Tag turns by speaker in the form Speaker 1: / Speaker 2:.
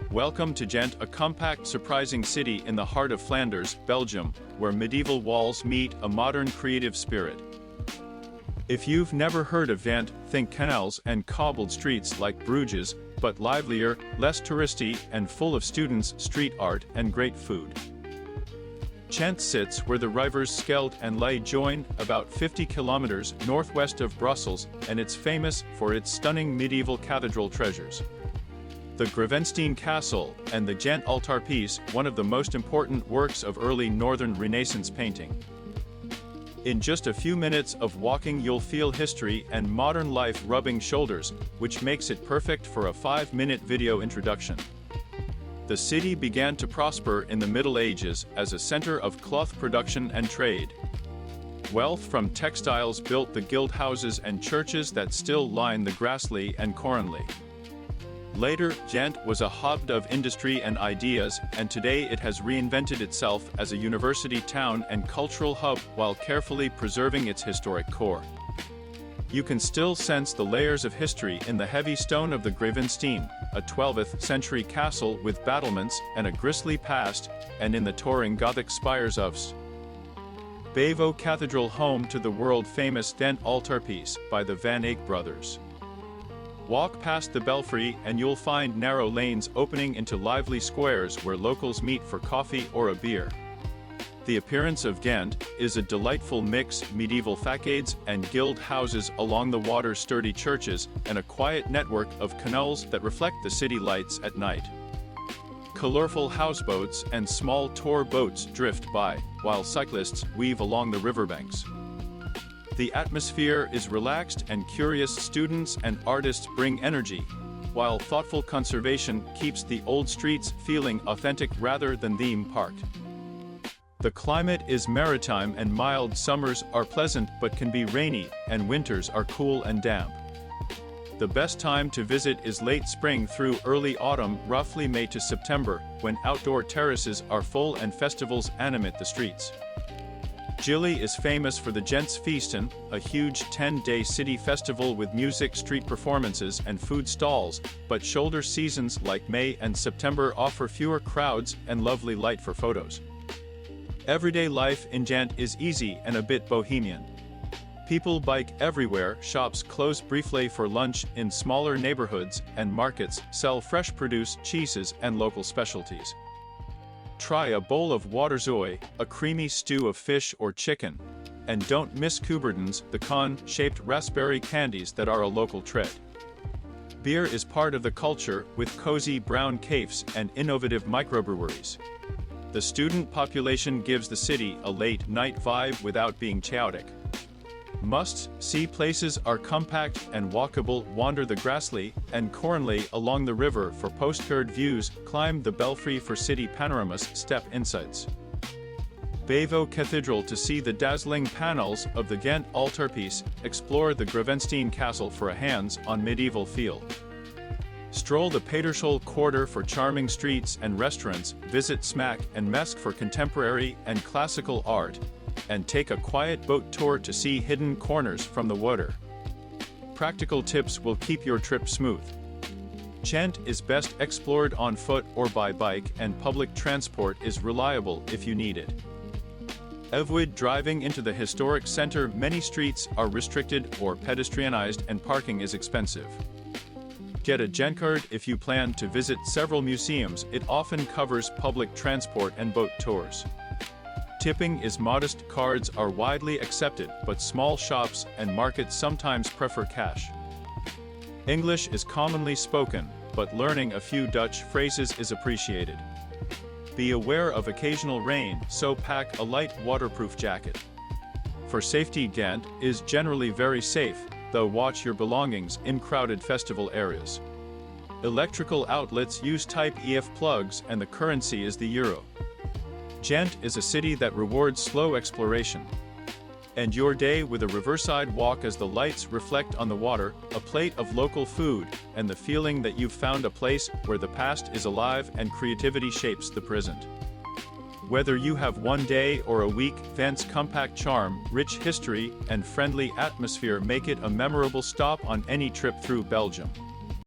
Speaker 1: Welcome to Ghent, a compact, surprising city in the heart of Flanders, Belgium, where medieval walls meet a modern creative spirit. If you've never heard of Ghent, think canals and cobbled streets like Bruges, but livelier, less touristy, and full of students, street art, and great food. Ghent sits where the rivers Scheldt and Ley join, about 50 kilometers northwest of Brussels, and it's famous for its stunning medieval cathedral treasures. The Gravensteen Castle and the Ghent altarpiece, one of the most important works of early Northern Renaissance painting. In just a few minutes of walking you'll feel history and modern life rubbing shoulders, which makes it perfect for a 5-minute video introduction. The city began to prosper in the Middle Ages as a center of cloth production and trade. Wealth from textiles built the guild houses and churches that still line the Graslei and Coronley. Later, Ghent was a hub of industry and ideas, and today it has reinvented itself as a university town and cultural hub while carefully preserving its historic core. You can still sense the layers of history in the heavy stone of the Gravensteen, a 12th century castle with battlements and a grisly past, and in the towering Gothic spires of Bavo Cathedral, home to the world-famous Ghent altarpiece by the Van Eyck brothers. Walk past the belfry and you'll find narrow lanes opening into lively squares where locals meet for coffee or a beer. The appearance of Ghent is a delightful mix: medieval facades and guild houses along the water's sturdy churches, and a quiet network of canals that reflect the city lights at night. Colorful houseboats and small tour boats drift by, while cyclists weave along the riverbanks. The atmosphere is relaxed and curious. Students and artists bring energy, while thoughtful conservation keeps the old streets feeling authentic rather than theme-parked. The climate is maritime and mild. Summers are pleasant but can be rainy, and winters are cool and damp. The best time to visit is late spring through early autumn, roughly May to September, when outdoor terraces are full and festivals animate the streets. Gilly is famous for the Gents Feesten, a huge 10-day city festival with music, street performances, and food stalls, but shoulder seasons like May and September offer fewer crowds and lovely light for photos. Everyday life in Ghent is easy and a bit bohemian. People bike everywhere, shops close briefly for lunch in smaller neighborhoods, and markets sell fresh produce, cheeses, and local specialties. Try a bowl of waterzooi, a creamy stew of fish or chicken. And don't miss Kuberdens, the cone-shaped raspberry candies that are a local treat. Beer is part of the culture, with cozy brown cafes and innovative microbreweries. The student population gives the city a late-night vibe without being chaotic. Must-see places are compact and walkable. Wander the Graslei and Coronley along the river for postcard views, climb the belfry for city panoramas, step insides Bavo Cathedral to see the dazzling panels of the Ghent altarpiece, explore the Gravensteen Castle for a hands-on medieval feel. Stroll the Patershol quarter for charming streets and restaurants, visit Smack and Mesk for contemporary and classical art, and take a quiet boat tour to see hidden corners from the water. Practical tips will keep your trip smooth. Ghent is best explored on foot or by bike, and public transport is reliable if you need it. Avoid driving into the historic center. Many streets are restricted or pedestrianized and parking is expensive. Get a Ghent card if you plan to visit several museums. It often covers public transport and boat tours. Tipping is modest. Cards are widely accepted, but small shops and markets sometimes prefer cash. English is commonly spoken, but learning a few Dutch phrases is appreciated. Be aware of occasional rain, so pack a light waterproof jacket. For safety, Ghent is generally very safe, though watch your belongings in crowded festival areas. Electrical outlets use Type EF plugs and the currency is the euro. Ghent is a city that rewards slow exploration. End your day with a riverside walk as the lights reflect on the water, a plate of local food, and the feeling that you've found a place where the past is alive and creativity shapes the present. Whether you have one day or a week, Ghent's compact charm, rich history, and friendly atmosphere make it a memorable stop on any trip through Belgium.